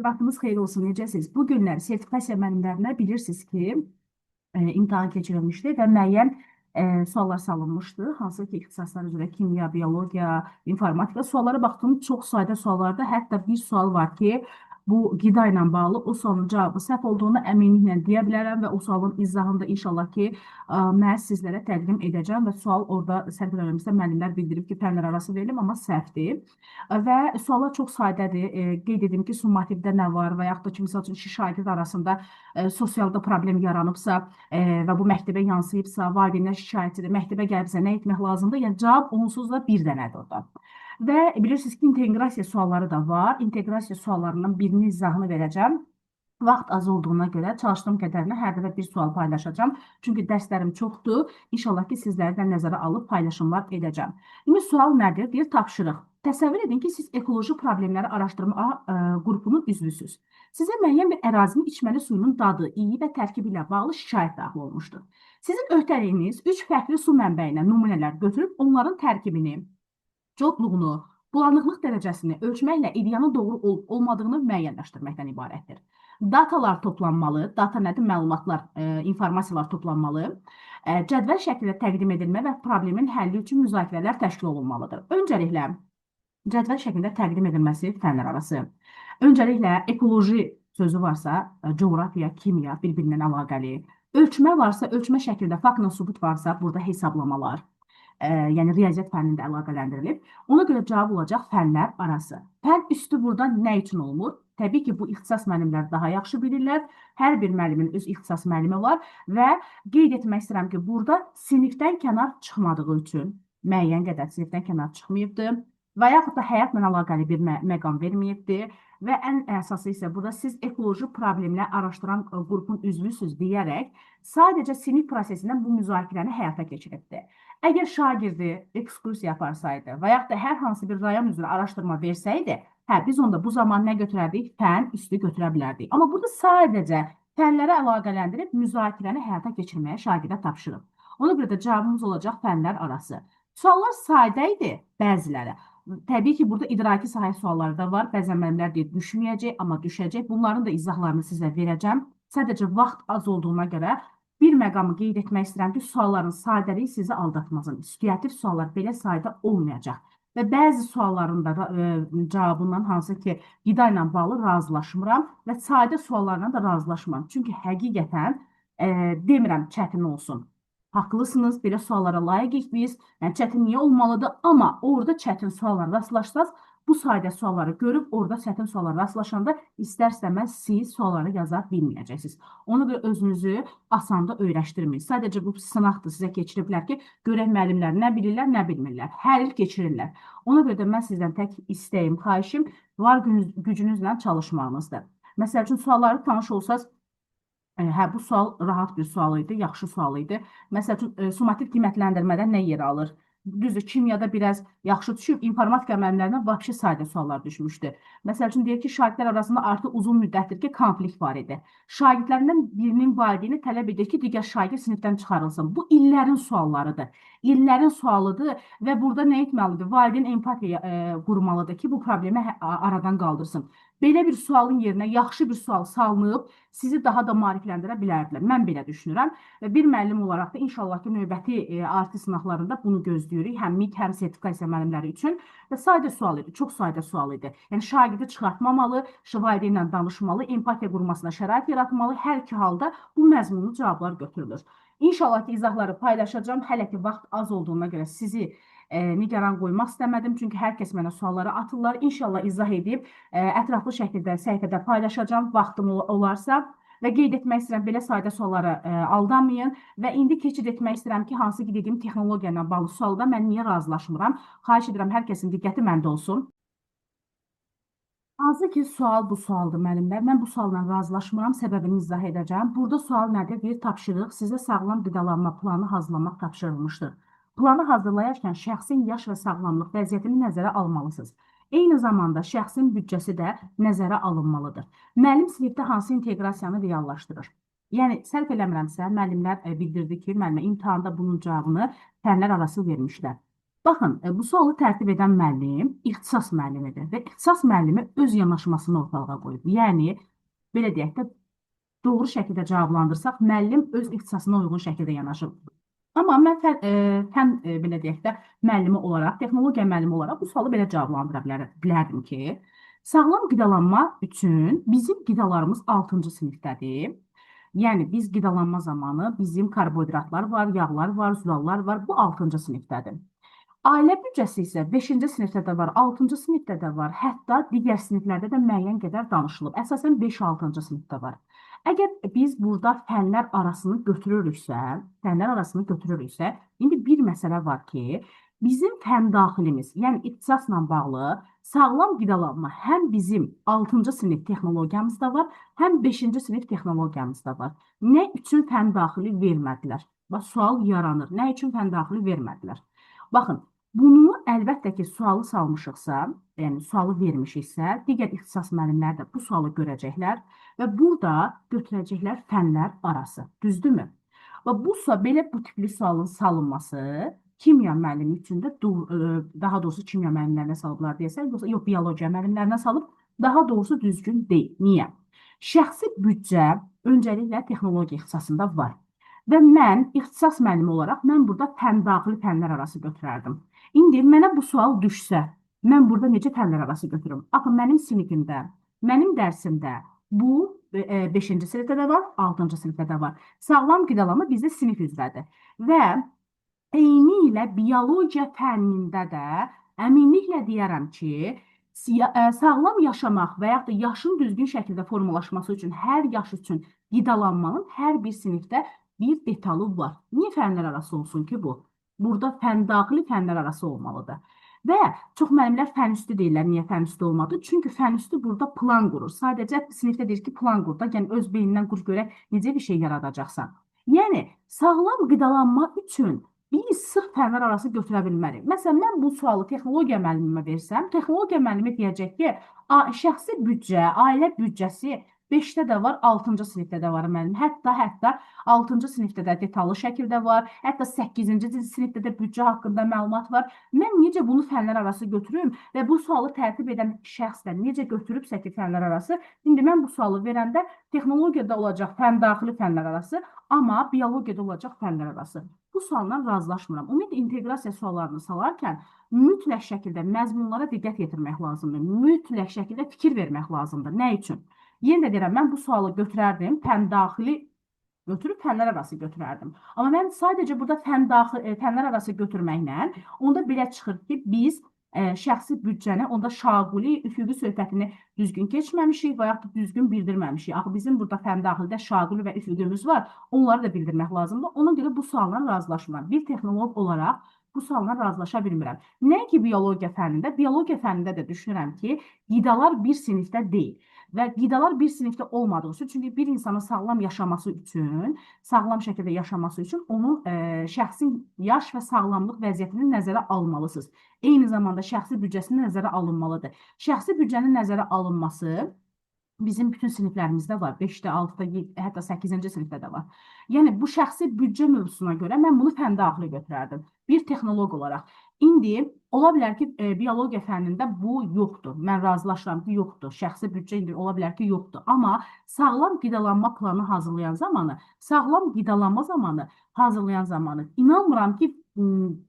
Vaxtınız xeyir olsun, necəsiniz? Bu günlər sertifikasiya müəllimlərinə bilirsiniz ki, imtahan keçirilmişdi və müəyyən suallar salınmışdı. Hansı ki, ixtisaslar üzrə kimya, biologiya, informatika suallara baxdım. Çox sadə suallarda hətta bir sual var ki, bu qida ilə bağlı o sualın cavabı səhv olduğunu əminliklə deyə bilərəm və o sualın izahını da inşallah ki, mən sizlərə təqdim edəcəm və sual orada səhv eləmirəmsə müəllimlər bildirib ki, fənlər arası verilib, amma səhvdir. Və suallar çox sadədir. Qeyd edim ki, summativdə nə var və yaxud da ki, misal üçün iki şagird arasında sosialda problem yaranıbsa və bu məktəbə yansıyıbsa, valideynlər şikayətçidir, məktəbə gəlibsə nə etmək lazımdır? Yəni cavab onsuz da bir dənədir orada. Və bilirsiniz ki, inteqrasiya sualları da var. İnteqrasiya suallarından birinin izahını verəcəm. Vaxt az olduğuna görə çalışdığım qədərini hər dəfə bir sual paylaşacağım. Çünki dərslərim çoxdur. İnşallah ki, sizləri də nəzərə alıb paylaşımlar edəcəm. İndi sual nədir? Deyir, tapşırıq. Təsəvvür edin ki, siz ekoloji problemləri araşdırma qrupunun üzvüsünüz. Sizə müəyyən bir ərazinin içməli suyunun dadı, iyi və tərkibi ilə bağlı şikayət daxil olmuşdur. Sizin öhdəliyiniz 3 fərqli su mənbəyindən nümunələr götürüb onların tərkibini, codluğunu, bulanıqlıq dərəcəsini ölçməklə ideyanın doğru olmadığını müəyyənləşdirməkdən ibarətdir. Datalar toplanmalı, data nədir? Məlumatlar, informasiyalar toplanmalı, cədvəl şəklində təqdim edilmə və problemin həlli üçün müzakirələr təşkil olunmalıdır. Öncəliklə, cədvəl şəklində təqdim edilməsi fənlər arası. Öncəliklə, ekoloji sözü varsa, coğrafiya, kimya bir-birindən əlaqəli. Ölçmə varsa, ölçmə şəklində faktla sübut varsa, burada hesablamalar, yəni riyaziyyat fənnində əlaqələndirilib. Ona görə cavab olacaq fənlər arası. Fən üstü burada nə üçün olmur? Təbii ki, bu ixtisas müəllimləri daha yaxşı bilirlər. Hər bir müəllimin öz ixtisas müəllimi var və qeyd etmək istəyirəm ki, burada sinifdən kənar çıxmadığı üçün müəyyən qədər sinifdən kənar çıxmayıbdır və yaxud da həyatla əlaqəli bir məqam verməyibdir və ən əsası isə burada siz ekoloji problemləri araşdıran qrupun üzvüsüz deyərək sadəcə sinif prosesindən bu müzakirəni həyata keçiribdir. Əgər şagirdi ekskursiya aparsaydı və yaxud da hər hansı bir rayon üzrə araşdırma versəydi, biz onda bu zaman nə götürərdik? Fən üstü götürə bilərdik. Amma burada sadəcə fənlərə əlaqələndirib müzakirəni həyata keçirməyə şagirdə tapşırıb. Ona görə də cavabımız olacaq fənlər arası. Suallar sadə idi bəziləri. Təbii ki, burada idraki sahə sualları da var. Bəzən müəllimlər deyir, düşməyəcək, amma düşəcək. Bunların da izahlarını sizə verəcəm. Sadəcə vaxt az olduğuna görə bir məqamı qeyd etmək istəyirəm ki, sualların sadəliyi sizi aldatmasın. Situativ suallar belə sadə olmayacaq. Və bəzi sualların da cavabından hansı ki, qida ilə bağlı razılaşmıram və sadə suallarla da razılaşmıram. Çünki həqiqətən demirəm çətin olsun. Haqlısınız, belə suallara layiqik biz. Yəni, çətin niyə olmalıdır? Amma orada çətin suallar rastlaşsaz, bu sadə sualları görüb, orada çətin suallar rastlaşanda istər-istəməz siz sualları yaza bilməyəcəksiniz. Ona görə özünüzü asanda öyrəşdirməyin. Sadəcə bu sınaqdır sizə keçiriblər ki, görək müəllimlər nə bilirlər, nə bilmirlər. Hər il keçirirlər. Ona görə də mən sizdən tək istəyim, xahişim var gücünüzlə çalışmağınızdır. Məsəl üçün, sualları tanış olsaz, bu sual rahat bir sual idi, yaxşı sual idi. Məsəl üçün, summativ qiymətləndirmədən nə yer alır? Düzdür, kimyada biraz yaxşı düşüb, informatika müəllimlərindən vəhşi sadə suallar düşmüşdü. Məsəl üçün, deyək ki, şagirdlər arasında artıq uzun müddətdir ki, konflikt var idi. Şagirdlərindən birinin valideyni tələb edir ki, digər şagird sinifdən çıxarılsın. Bu illərin suallarıdır. İllərin sualıdır və burada nə etməlidir? Valideyn empatiya qurmalıdır ki, bu problemi aradan qaldırsın. Belə bir sualın yerinə yaxşı bir sual salınıb, sizi daha da maarifləndirə bilərdilər. Mən belə düşünürəm. Və bir müəllim olaraq da inşallah ki, növbəti artı sınaqlarında bunu gözləyirik. Həm MİQ, həm sertifikasiya müəllimləri üçün. Və sadə sual idi, çox sadə sual idi. Yəni, şagirdi çıxartmamalı, valideynlə danışmalı, empatiya qurmasına şərait yaratmalı. Hər iki halda bu məzmunlu cavablar götürülür. İnşallah ki, izahları paylaşacağım. Hələ ki, vaxt az olduğuna görə sizi nigaran qoymaq istəmədim. Çünki hər kəs mənə sualları atırlar. İnşallah izah edib ətraflı şəkildə səhifədə paylaşacağım vaxtım olarsa. Və qeyd etmək istəyirəm, belə sadə suallara aldanmayın. Və indi keçid etmək istəyirəm ki, hansı ki, dediyim texnologiya ilə bağlı sualda mən niyə razılaşmıram? Xahiş edirəm, hər kəsin diqqəti məndə olsun. Hansı ki, sual bu sualdır, müəllimlər. Mən bu sualla razılaşmıram, səbəbini izah edəcəm. Burada sual nədir? Bir tapşırıq, sizə sağlam qidalanma planı hazırlamaq tapşırılmışdır. Planı hazırlayarkən şəxsin yaş və sağlamlıq vəziyyətini nəzərə almalısınız. Eyni zamanda şəxsin büdcəsi də nəzərə alınmalıdır. Müəllim sinifdə hansı inteqrasiyanı reallaşdırır? Yəni, səhv eləmirəmsə, müəllimlər bildirdi ki, müəllimə imtahanda bunun cavabını fənlər arası vermişlər. Baxın, bu sualı tərtib edən müəllim ixtisas müəllimidir və ixtisas müəllimi öz yanaşmasını ortalığa qoyub. Yəni, belə deyək də, doğru şəkildə cavablandırsaq, müəllim öz ixtisasına uyğun şəkildə yanaşır. Amma mən belə deyək də, müəllimi olaraq, texnologiya müəllimi olaraq bu sualı belə cavablandıra bilərdim ki, sağlam qidalanma üçün bizim qidalarımız 6-cı sinifdədir. Yəni, biz qidalanma zamanı bizim karbohidratlar var, yağlar var, zülallar var, bu 6-cı sinifdədir. Ailə büdcəsi isə 5-ci sinifdə də var, 6-cı sinifdə də var, hətta digər siniflərdə də müəyyən qədər danışılıb. Əsasən 5-6-cı sinifdə var. Əgər biz burada fənlər arasını götürürüksə, indi bir məsələ var ki, bizim fən daxilimiz, yəni ixtisasla bağlı sağlam qidalanma həm bizim 6-cı sinif texnologiyamızda var, həm 5-ci sinif texnologiyamızda var. Nə üçün fən daxili vermədilər? Bax, sual yaranır. Nə üçün fən daxili vermədilər? Baxın, bunu əlbəttə ki, sualı salmışıqsa, yəni sualı vermişiksə, digər ixtisas müəllimləri də bu sualı görəcəklər və burada götürəcəklər fənlər arası. Düzdürmü? Və belə bu tipli sualın salınması kimya müəllimi üçün də, daha doğrusu kimya müəllimlərinə salıblar deyəsən, yox, biologiya müəllimlərinə salıb, daha doğrusu düzgün deyil. Niyə? Şəxsi büdcə öncəliklə texnologiya ixtisasında var. Və mən ixtisas müəllimi olaraq mən burada fəndaxili fənlər arası götürərdim. İndi mənə bu sual düşsə, mən burada necə fənlər arası götürürüm? Axı mənim sinifimdə, mənim dərsimdə bu 5-ci sinifdə də var, 6-cı sinifdə də var. Sağlam qidalanma bizdə sinif üzrədir. Və eyni ilə biologiya fənnində də əminliklə deyərəm ki, sağlam yaşamaq və yaxud da yaşın düzgün şəkildə formalaşması üçün, hər yaş üçün qidalanmanın hər bir sinifdə bir detalı var. Niyə fənlər arası olsun ki bu? Burada fəndaxili fənlər arası olmalıdır. Və çox müəllimlər fənüstü deyirlər, niyə fənüstü olmadı? Çünki fənüstü burada plan qurur. Sadəcə sinifdə deyir ki, plan qur da, yəni öz beynindən qur görək necə bir şey yaradacaqsan. Yəni, sağlam qidalanma üçün biz sırf fənlər arası götürə bilmərik. Məsələn, mən bu sualı texnologiya müəllimimə versəm, texnologiya müəllimi deyəcək ki, şəxsi büdcə, ailə büdcəsi 5-də də var, 6-cı sinifdə də var müəllim. Hətta 6-cı sinifdə də detallı şəkildə var, hətta 8-ci sinifdə də büdcə haqqında məlumat var. Mən necə bunu fənlər arası götürüm və bu sualı tərtib edən şəxs də necə götürübsə ki, fənlər arası, indi mən bu sualı verəndə texnologiyada olacaq fəndaxili fənlər arası, amma biologiyada olacaq fənlər arası. Bu sualdan razılaşmıram. Ümumiyyətlə, inteqrasiya suallarını salarkən mütləq şəkildə məzmunlara diqqət yetirmək lazımdır. Mütləq şəkildə fikir vermək lazımdır. Nə üçün? Yenə də deyirəm, mən bu sualı götürərdim, fəndaxili götürüb fənlər arası götürərdim. Amma mən sadəcə burada fənlər arası götürməklə, onda belə çıxır ki, biz şəxsi büdcəni, onda şaquli, üfüqi söhbətini düzgün keçməmişik və yaxud da düzgün bildirməmişik. Axı bizim burada fəndaxildə şaquli və üfüqümüz var, onları da bildirmək lazımdır. Ona görə bu sualla razılaşmıram. Bir texnoloq olaraq bu sualla razılaşa bilmirəm. Nəinki biologiya fənnində də düşünürəm ki, qidalar bir sinifdə deyil. Və qidalar bir sinifdə olmadığı üçün, çünki bir insanın sağlam yaşaması üçün, sağlam şəkildə yaşaması üçün onun şəxsin yaş və sağlamlıq vəziyyətini nəzərə almalısınız. Eyni zamanda şəxsi büdcəsinin nəzərə alınmalıdır. Şəxsi büdcənin nəzərə alınması bizim bütün siniflərimizdə var. 5-də, 6-da, hətta 8-ci sinifdə də var. Yəni, bu şəxsi büdcə mövzusuna görə mən bunu fəndaxili götürərdim. Bir texnoloq olaraq. İndi, ola bilər ki, biologiya fənnində bu yoxdur. Mən razılaşıram ki, yoxdur. Şəxsi büdcə indi ola bilər ki, yoxdur. Amma sağlam qidalanma planı hazırlayan zamanı, inanmıram ki,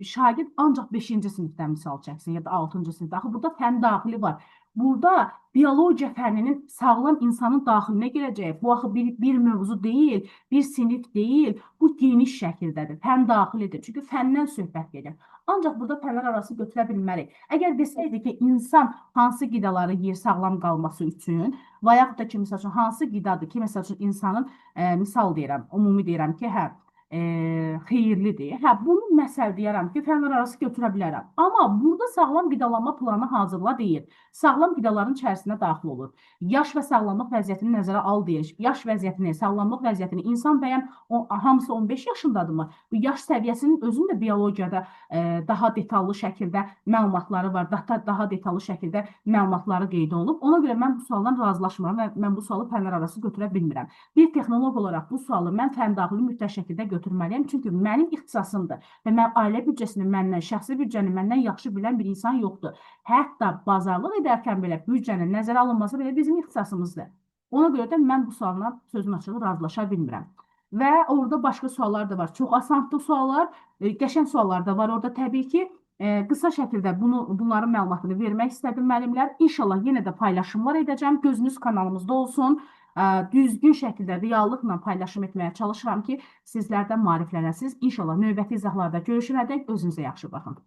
şagird ancaq 5-ci sinifdən misal çəksin, ya da 6-cı sinifdə. Axı, burada fən daxili var. Burada biologiya fənninin sağlam insanın daxilinə girəcək. Bu axı bir mövzu deyil, bir sinif deyil. Bu geniş şəkildədir, fən daxilidir. Çünki fəndən söhbət gedir. Ancaq burada fənlər arası götürə bilmərik. Əgər desəydik ki, insan hansı qidaları yeyir sağlam qalması üçün və yaxud da ki, misal üçün, hansı qidadır ki, misal üçün, insanın, misal deyirəm, ümumi deyirəm ki, xeyirlidir. Bunu məsəl deyərəm ki, fənlər arası götürə bilərəm. Amma burada sağlam qidalanma planı hazırla deyir. Sağlam qidaların içərisinə daxil olur. Yaş və sağlamlıq vəziyyətini nəzərə al deyir. Yaş vəziyyətini, sağlamlıq vəziyyətini insan bəyəm hamısı 15 yaşındadırmı? Bu yaş səviyyəsinin özünün də biologiyada daha detallı şəkildə məlumatları var, daha detallı şəkildə məlumatları qeyd olunub. Ona görə mən bu sualdan razılaşmıram və mən bu sualı fənlər arası götürə bilmirəm. Bir texnoloq olaraq bu sualı mən fəndaxili mütləq şəkildə götürməliyəm. Çünki mənim ixtisasımdır və mən ailə büdcəsini məndən, şəxsi büdcəni məndən yaxşı bilən bir insan yoxdur. Hətta bazarlıq edərkən belə büdcənin nəzərə alınması belə bizim ixtisasımızdır. Ona görə də mən bu sualla sözün açığı razılaşa bilmirəm. Və orada başqa suallar da var. Çox asanlı suallar, qəşəng suallar da var orada təbii ki. Qısa şəkildə bunların məlumatını vermək istədim müəllimlər. İnşallah yenə də paylaşımlar edəcəm. Gözünüz kanalımızda olsun. Düzgün şəkildə reallıqla paylaşım etməyə çalışıram ki, sizlərdən maariflənəsiniz. İnşallah növbəti izahlarda görüşənədək özünüzə yaxşı baxın.